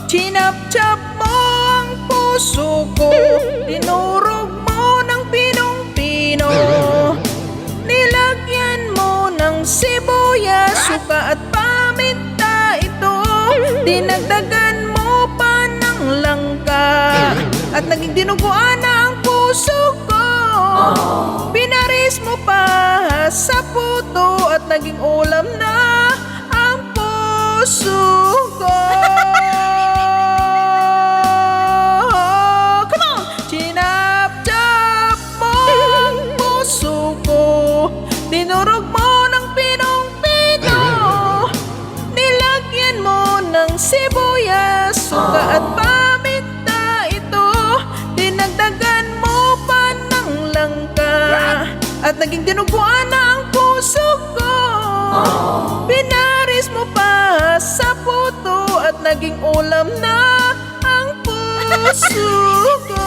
Chinap-chap mo ang puso ko, dinurog mo ng pinong-pino. Nilagyan mo ng sibuyas, suka at paminta ito. Dinagdagan mo pa ng langka at naging dinuguan na ang puso ko. Pinaris mo pa sa puto at naging ulam na ang puso ko. Come on! Chinap-chap mo ang puso ko, dinurog mo ng pinong-pino. Nilagyan mo ng sibuyas, suka at paminta ito. Dinagdagan mo pa ng langka at naging dinuguan na ang puso ko. Pinaris mo pa sa puto at naging ulam na ang puso ko.